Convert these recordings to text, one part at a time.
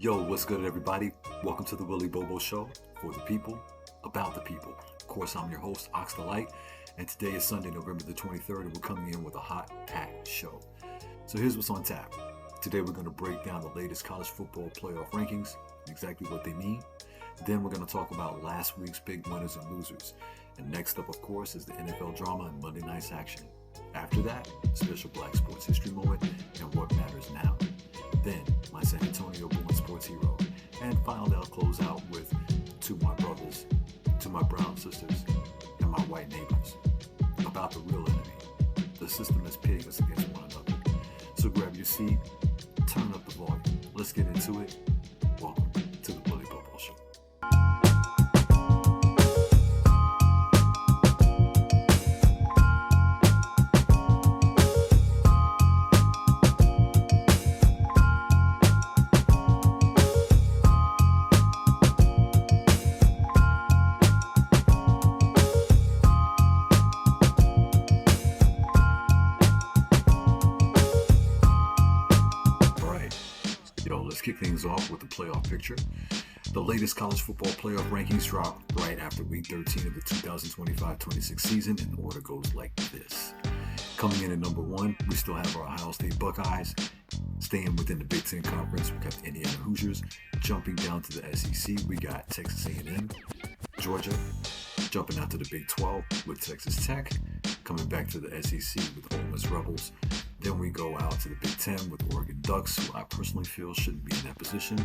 Yo, what's good, everybody? Welcome to the Willie Bobo Show, for the people, about the people. Of course, I'm your host, Ox the Light, and today is Sunday, November the 23rd, and we're coming in with a hot, packed show. So here's what's on tap. Today, we're going to break down the latest college football playoff rankings, exactly what they mean. Then we're going to talk about last week's big winners and losers. And next up, of course, is the NFL drama and Monday night's action. After that, special Black sports history moment and what matters now. Then, my San Antonio born sports hero. And finally, I'll close out with to my brothers, to my brown sisters, and my white neighbors about the real enemy, the system that's pitting us against one another. So grab your seat, turn up the volume. Let's get into it. Welcome to the Willie Bobo Show. Let's kick things off with the playoff picture. The latest college football playoff rankings dropped right after week 13 of the 2025-26 season, and the order goes like this. Coming in at number 1, we still have our Ohio State Buckeyes. Staying within the Big Ten Conference, we got the Indiana Hoosiers. Jumping down to the SEC, we got Texas A&M, Georgia. Jumping out to the Big 12 with Texas Tech. Coming back to the SEC with Ole Miss Rebels. Then we go out to the Big 10 with Oregon Ducks, who I personally feel shouldn't be in that position.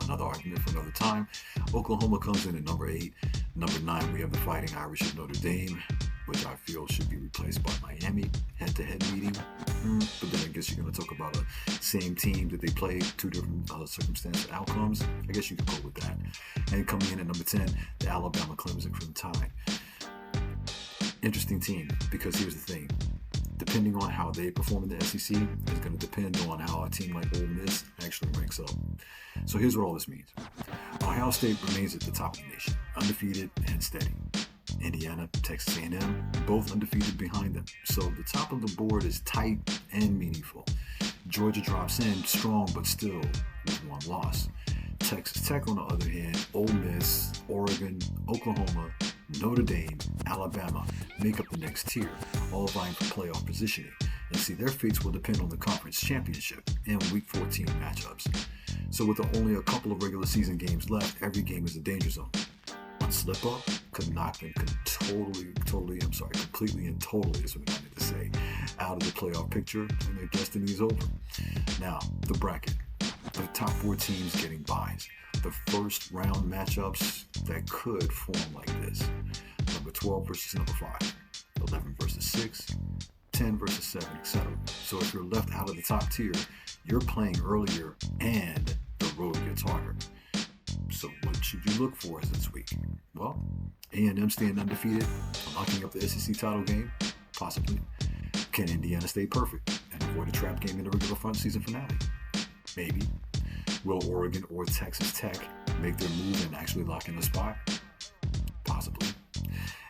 Another argument for another time. Oklahoma comes in at number 8. Number 9, we have the Fighting Irish of Notre Dame, which I feel should be replaced by Miami. Head-to-head meeting. But then I guess you're going to talk about a same team that they played, two different circumstances and outcomes. I guess you could go with that. And coming in at number 10, the Alabama Clemson Tide. Interesting team, because here's the thing. Depending on how they perform in the SEC is going to depend on how a team like Ole Miss actually ranks up. So here's what all this means. Ohio State remains at the top of the nation, undefeated and steady. Indiana, Texas A&M, both undefeated behind them. So the top of the board is tight and meaningful. Georgia drops in strong, but still with one loss. Texas Tech, on the other hand, Ole Miss, Oregon, Oklahoma, Notre Dame, Alabama make up the next tier, all vying for playoff positioning. And see, their fates will depend on the conference championship and Week 14 matchups. So with only a couple of regular season games left, every game is a danger zone. One slip up could knock them completely and totally is what I meant to say, out of the playoff picture, and their destiny is over. Now, the bracket. The top 4 teams getting byes. The first round matchups that could form like this. Number 12 versus number 5. 11 versus 6. 10 versus 7, etc. So if you're left out of the top tier, you're playing earlier and the road gets harder. So what should you look for this week? Well, A&M staying undefeated, locking up the SEC title game, possibly. Can Indiana stay perfect and avoid a trap game in the regular front season finale? Maybe. Will Oregon or Texas Tech make their move and actually lock in a spot? Possibly.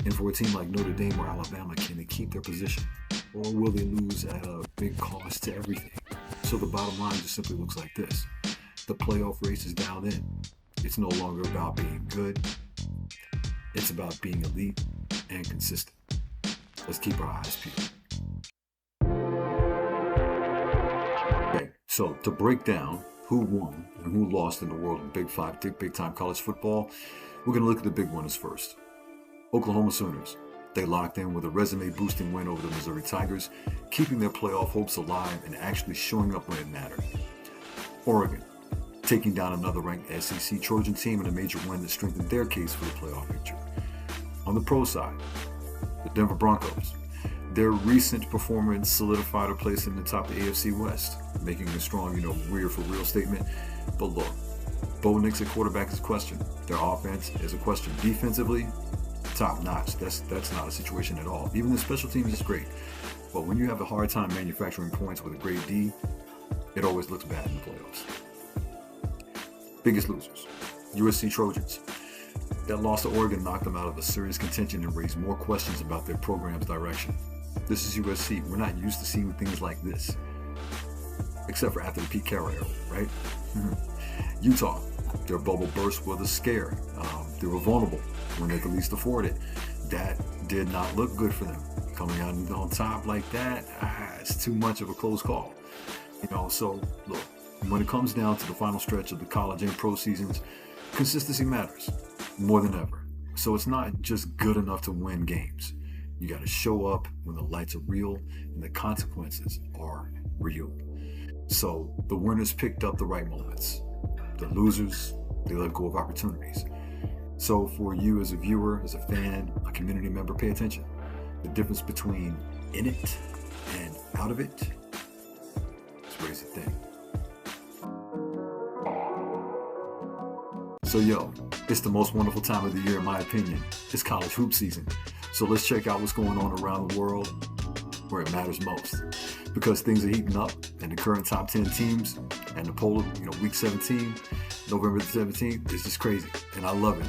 And for a team like Notre Dame or Alabama, can they keep their position? Or will they lose at a big cost to everything? So the bottom line just simply looks like this. The playoff race is down in. It's no longer about being good. It's about being elite and consistent. Let's keep our eyes peeled. Okay, so to break down who won and who lost in the world of Big 5, big time college football, we're going to look at the big winners first. Oklahoma Sooners. They locked in with a resume-boosting win over the Missouri Tigers, keeping their playoff hopes alive and actually showing up when it mattered. Oregon, taking down another ranked SEC Trojan team in a major win that strengthened their case for the playoff picture. On the pro side, the Denver Broncos. Their recent performance solidified a place in the top of the AFC West, making a strong, we're for real statement. But look, Bo Nix at quarterback is a question. Their offense is a question. Defensively, top notch. That's not a situation at all. Even the special teams is great. But when you have a hard time manufacturing points with a great D, it always looks bad in the playoffs. Biggest losers, USC Trojans. That loss to Oregon knocked them out of a serious contention and raised more questions about their program's direction. This is USC. We're not used to seeing things like this. Except for after the Pete Carroll era, right? Utah, their bubble burst was a scare. They were vulnerable when they could least afford it. That did not look good for them. Coming out on top like that, it's too much of a close call. So look, when it comes down to the final stretch of the college and pro seasons, consistency matters more than ever. So it's not just good enough to win games. You got to show up when the lights are real and the consequences are real. So the winners picked up the right moments. The losers, they let go of opportunities. So for you as a viewer, as a fan, a community member, pay attention. The difference between in it and out of it is crazy thing. So it's the most wonderful time of the year in my opinion. It's college hoop season. So let's check out what's going on around the world where it matters most. Because things are heating up and the current top 10 teams and the poll, week 17, November the 17th, is just crazy. And I love it.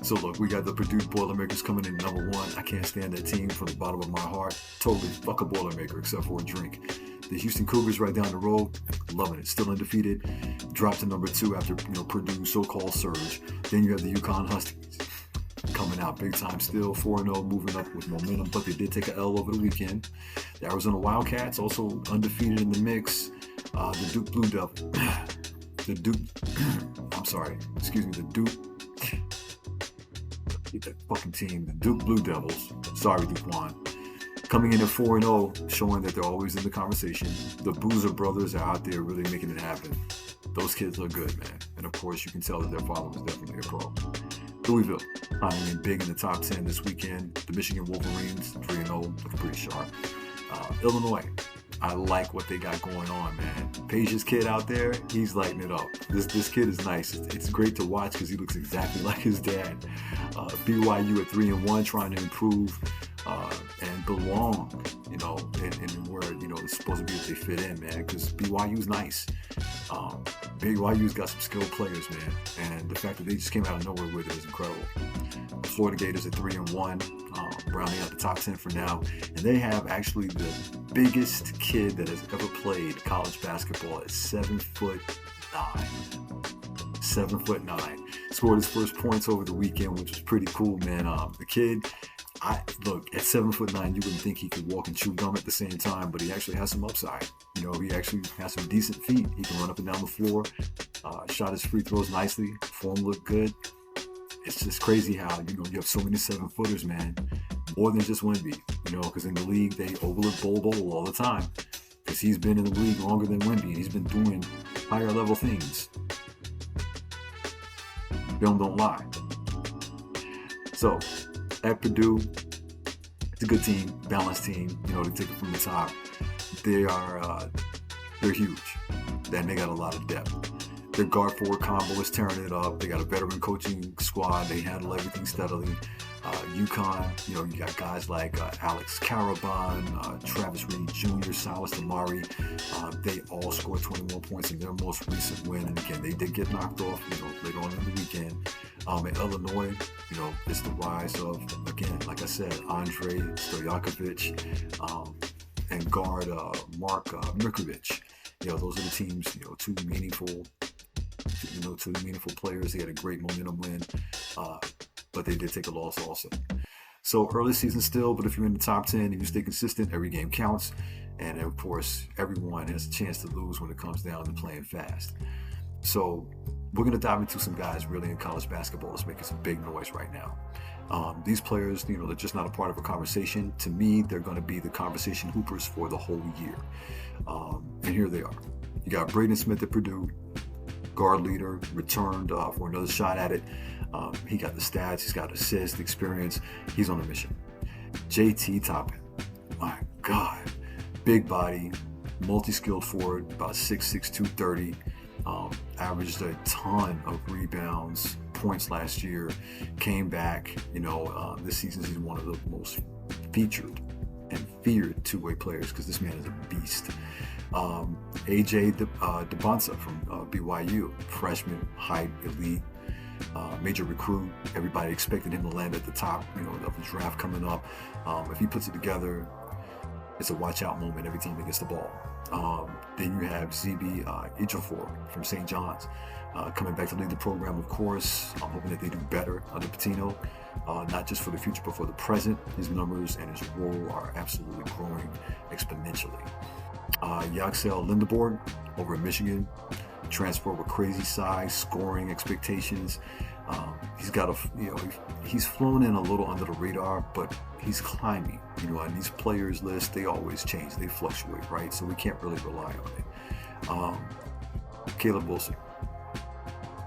So look, we got the Purdue Boilermakers coming in #1. I can't stand that team from the bottom of my heart. Totally fuck a Boilermaker except for a drink. The Houston Cougars right down the road, loving it. Still undefeated. Dropped to #2 after Purdue's so-called surge. Then you have the UConn Huskies coming out big time still, 4-0, moving up with momentum, but they did take an L over the weekend. The Arizona Wildcats also undefeated in the mix. The Duke Blue Devil. The Duke Blue Devils. Sorry, Duquan. Coming in at 4-0, showing that they're always in the conversation. The Boozer brothers are out there really making it happen. Those kids look good, man. And of course, you can tell that their father was definitely a pro. Louisville, climbing in big in the top 10 this weekend. The Michigan Wolverines, 3-0, looking pretty sharp. Illinois, I like what they got going on, man. Page's kid out there, he's lighting it up. This kid is nice. It's great to watch because he looks exactly like his dad. BYU at 3-1, trying to improve and belong, and where it's supposed to be that they fit in, man. Because BYU's nice. BYU's got some skilled players, man, and the fact that they just came out of nowhere with it is incredible. The Florida Gators at 3-1, rounding out the top 10 for now, and they have actually the biggest kid that has ever played college basketball at 7'9". 7'9". Scored his first points over the weekend, which was pretty cool, man. The kid, look, at 7'9", you wouldn't think he could walk and chew gum at the same time, but he actually has some upside. He actually has some decent feet. He can run up and down the floor. Shot his free throws nicely. Form looked good. It's just crazy how, you have so many 7-footers, man. More than just Wemby, because in the league, they overlook Bol all the time. Because he's been in the league longer than Wemby, and he's been doing higher level things. Film don't lie. So, at Purdue, it's a good team, balanced team. They take it from the top. They're huge, and they got a lot of depth. Their guard-forward combo is tearing it up. They got a veteran coaching squad. They handle everything steadily. UConn, you got guys like Alex Caraban, Travis Reed Jr., Silas Damari. They all scored 21 points in their most recent win. And again, they did get knocked off, later on in the weekend. In Illinois, it's the rise of, again, like I said, Andre Stojakovic, and guard Mark Mirkovic. Those are the teams, two meaningful players. They had a great momentum win, but they did take a loss also. So early season still, but if you're in the top 10 and you stay consistent, every game counts. And of course, everyone has a chance to lose when it comes down to playing fast. So we're going to dive into some guys really in college basketball that's making some big noise right now. These players, they're just not a part of a conversation. To me, they're going to be the conversation hoopers for the whole year. And here they are. You got Braden Smith at Purdue, guard leader, returned for another shot at it. He got the stats, he's got assists, experience. He's on a mission. JT Toppin, my God, big body, multi-skilled forward, about 6'6", 230. Averaged a ton of rebounds, points last year. Came back, this season he's one of the most featured and feared two-way players because this man is a beast. AJ DeBonsa from BYU, freshman, height, elite, major recruit. Everybody expected him to land at the top, of the draft coming up. If he puts it together, It's a watch out moment every time he gets the ball. Then you have ZB Ejiofor from St. John's coming back to lead the program, of course. I'm hoping that they do better under Patino, not just for the future, but for the present. His numbers and his role are absolutely growing exponentially. Yaxel Lindeborg over in Michigan, transfer with crazy size, scoring expectations. He's got he's flown in a little under the radar, but he's climbing, and these players lists, they always change, they fluctuate, right? So we can't really rely on it. Caleb Wilson,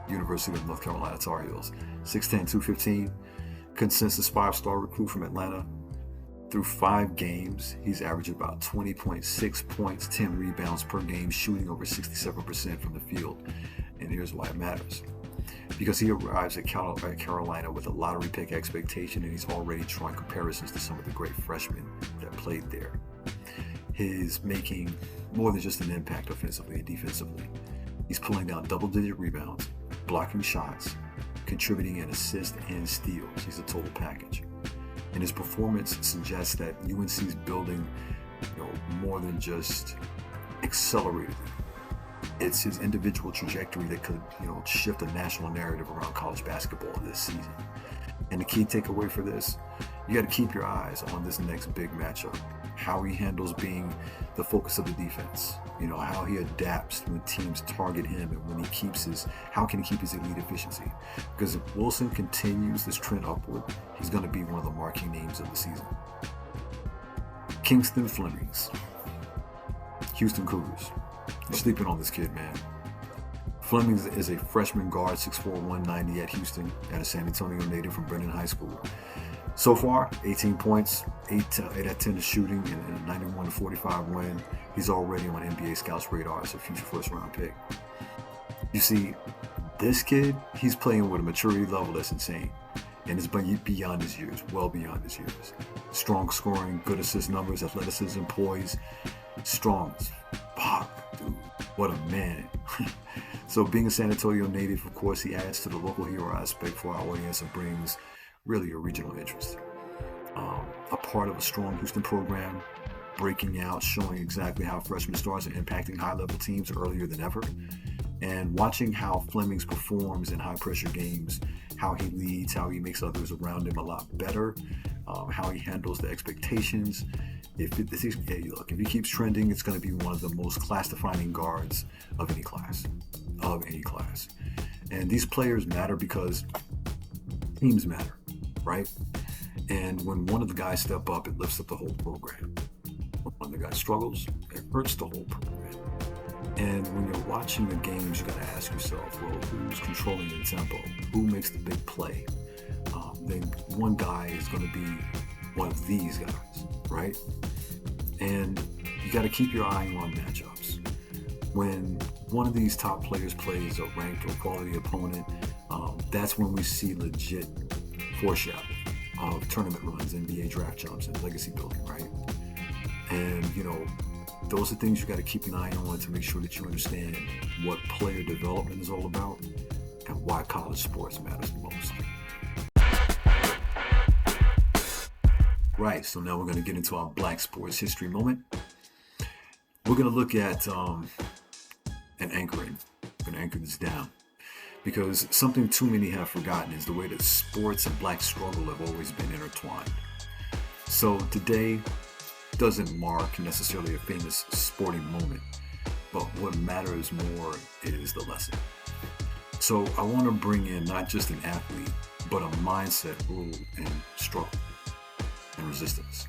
University of North Carolina Tar Heels, 6'10", 215, consensus 5-star recruit from Atlanta. Through 5 games, he's averaging about 20.6 points, 10 rebounds per game, shooting over 67% from the field. And here's why it matters. Because he arrives at Carolina with a lottery pick expectation, and he's already drawing comparisons to some of the great freshmen that played there. He's making more than just an impact offensively and defensively. He's pulling down double-digit rebounds, blocking shots, contributing in assists and steals. He's a total package. And his performance suggests that UNC's building, more than just accelerated. It's his individual trajectory that could, shift the national narrative around college basketball this season. And the key takeaway for this, you got to keep your eyes on this next big matchup. How he handles being the focus of the defense. How he adapts when teams target him, and when how can he keep his elite efficiency? Because if Wilson continues this trend upward, he's going to be one of the marquee names of the season. Kingston Flemings, Houston Cougars. You're sleeping on this kid, man. Flemings is a freshman guard, 6'4", 190 at Houston, and a San Antonio native from Brennan High School. So far, 18 points, 8 at 10 to shooting, and a 91-45 win. He's already on NBA Scouts' radar as a future first-round pick. You see, this kid, he's playing with a maturity level that's insane. And it's beyond his years, well beyond his years. Strong scoring, good assist numbers, athleticism, poise, strong as fuck, dude. What a man. So being a San Antonio native, of course, he adds to the local hero aspect for our audience and brings really a regional interest. A part of a strong Houston program, breaking out, showing exactly how freshman stars are impacting high-level teams earlier than ever, and watching how Flemings performs in high-pressure games, how he leads, how he makes others around him a lot better, how he handles the expectations. If he keeps trending, it's going to be one of the most class-defining guards of any class. And these players matter because teams matter, right? And when one of the guys step up, it lifts up the whole program. When one of the guys struggles, it hurts the whole program. And when you're watching the games, you got to ask yourself, well, who's controlling the tempo? Who makes the big play? Then one guy is going to be one of these guys, right? And you got to keep your eye on matchups. When one of these top players plays a ranked or quality opponent, that's when we see legit foreshadowing of tournament runs, NBA draft jumps, and legacy building, right? And, those are things you got to keep an eye on to make sure that you understand what player development is all about and why college sports matters the most. Right, so now we're going to get into our Black Sports History moment. We're going to look at an anchoring. We're going to anchor this down. Because something too many have forgotten is the way that sports and black struggle have always been intertwined. So today doesn't mark necessarily a famous sporting moment, but what matters more is the lesson. So I want to bring in not just an athlete, but a mindset ruled in struggle and resistance.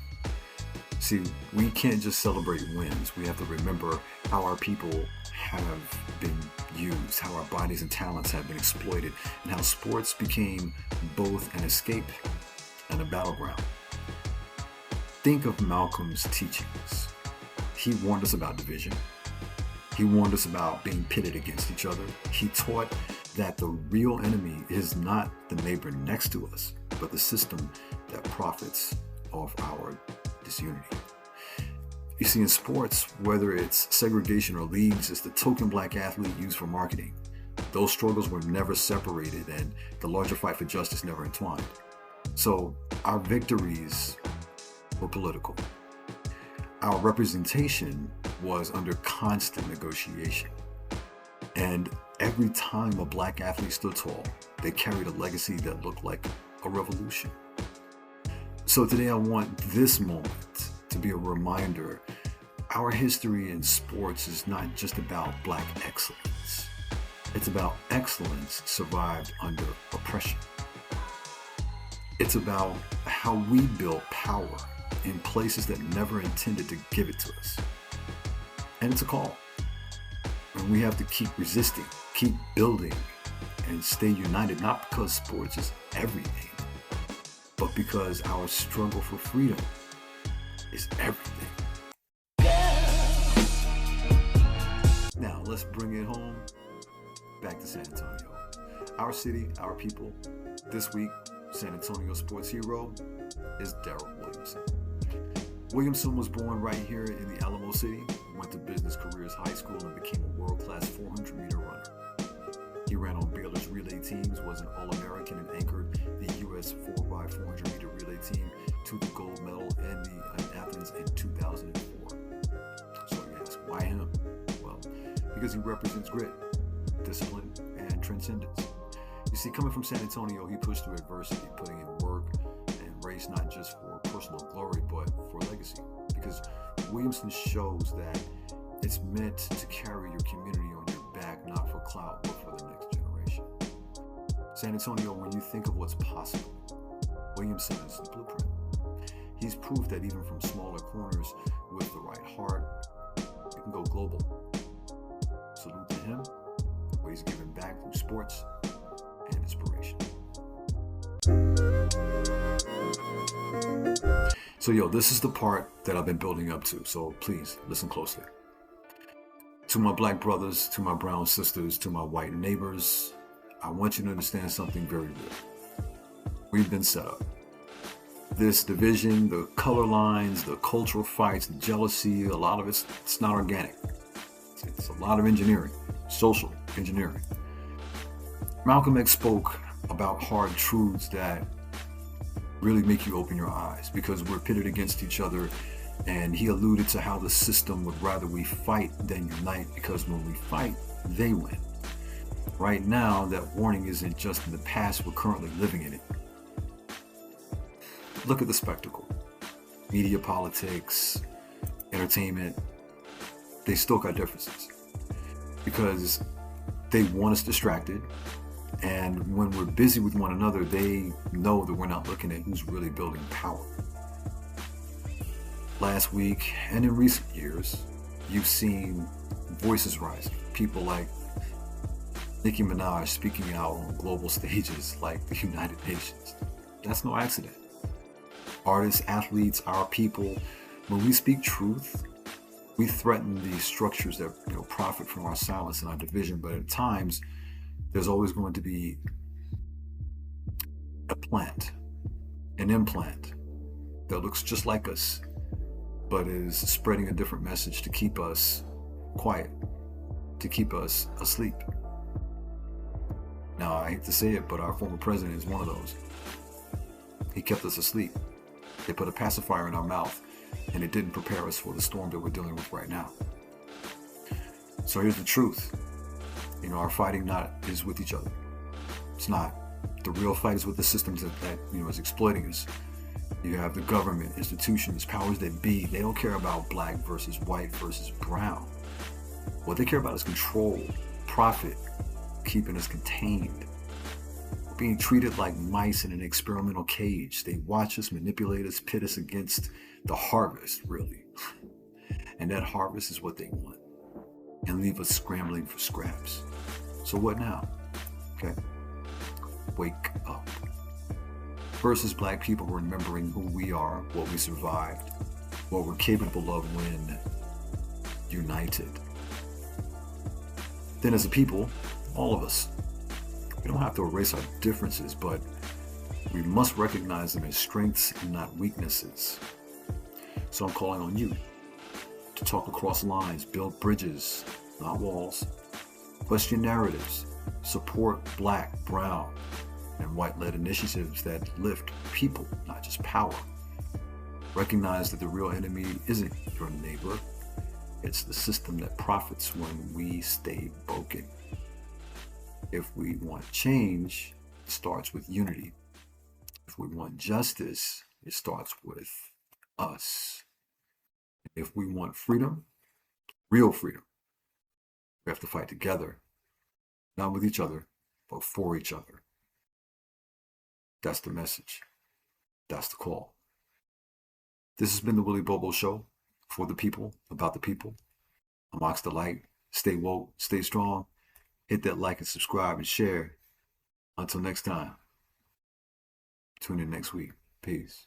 See, we can't just celebrate wins. We have to remember how our people have been used, how our bodies and talents have been exploited, and how sports became both an escape and a battleground. Think of Malcolm's teachings. He warned us about division. He warned us about being pitted against each other. He taught that the real enemy is not the neighbor next to us, but the system that profits off our disunity. You see, in sports, whether it's segregation or leagues, it's the token black athlete used for marketing. Those struggles were never separated, and the larger fight for justice never entwined. So our victories were political. our representation was under constant negotiation. And every time a black athlete stood tall, they carried a legacy that looked like a revolution. So today I want this moment to be a reminder. Our history in sports is not just about black excellence. It's about excellence survived under oppression. It's about how we built power in places that never intended to give it to us. And it's a call. And we have to keep resisting, keep building, and stay united, not because sports is everything, but because our struggle for freedom is everything. Now, let's bring it home, back to San Antonio. Our city, our people. This week, San Antonio sports hero is Daryl Williamson. Williamson was born right here in the Alamo City, went to Business Careers High School, and became a world-class 400-meter runner. He ran on Baylor's relay teams, was an All-American, and anchored the U.S. 4x400-meter relay team to the gold medal in Athens in 2004. So you ask, why him? Well, because he represents grit, discipline, and transcendence. You see, coming from San Antonio, he pushed through adversity, putting in work and race not just for personal glory, but for legacy. Because Williamson shows that it's meant to carry your community on your back, not for clout, but for the next generation. San Antonio, when you think of what's possible, Williamson is the blueprint. He's proof that even from smaller corners with the right heart, you can go global. Salute to him, the way he's giving back through sports and inspiration. So this is the part that I've been building up to, so please listen closely. To my black brothers, to my brown sisters, to my white neighbors, I want you to understand something very real. We've been set up. This division, the color lines, the cultural fights, the jealousy, a lot of it's not organic. It's a lot of engineering, social engineering. Malcolm X spoke about hard truths that really make you open your eyes because we're pitted against each other, and he alluded to how the system would rather we fight than unite because when we fight, they win. Right now, that warning isn't just in the past, we're currently living in it. Look at the spectacle. Media, politics, entertainment, they still got differences because they want us distracted. And when we're busy with one another, they know that we're not looking at who's really building power. Last week and in recent years, you've seen voices rising. People like Nicki Minaj speaking out on global stages like the United Nations. That's no accident. Artists, athletes, our people, when we speak truth, we threaten these structures that profit from our silence and our division, but at times, there's always going to be an implant that looks just like us, but is spreading a different message to keep us quiet, to keep us asleep. Now, I hate to say it, but our former president is one of those. He kept us asleep. They put a pacifier in our mouth, and it didn't prepare us for the storm that we're dealing with right now. So here's the truth. Our fighting is with each other. It's not. The real fight is with the systems that is exploiting us. You have the government, institutions, powers that be. They don't care about black versus white versus brown. What they care about is control, profit, keeping us contained. Being treated like mice in an experimental cage. They watch us, manipulate us, pit us against the harvest, really. And that harvest is what they want. And leave us scrambling for scraps. So what now? Okay. Wake up. First, as black people, remembering who we are, what we survived, what we're capable of when united. Then as a people, all of us, we don't have to erase our differences, but we must recognize them as strengths and not weaknesses. So I'm calling on you to talk across lines, build bridges, not walls, question narratives, support black, brown, and white-led initiatives that lift people, not just power. Recognize that the real enemy isn't your neighbor. It's the system that profits when we stay broken. If we want change, it starts with unity. If we want justice, it starts with us. If we want freedom, real freedom, we have to fight together, not with each other, but for each other. That's the message. That's the call. This has been the Willie Bobo Show, for the people, about the people. I'm Ox the Light. Stay woke, stay strong. Hit that like and subscribe and share. Until next time, tune in next week. Peace.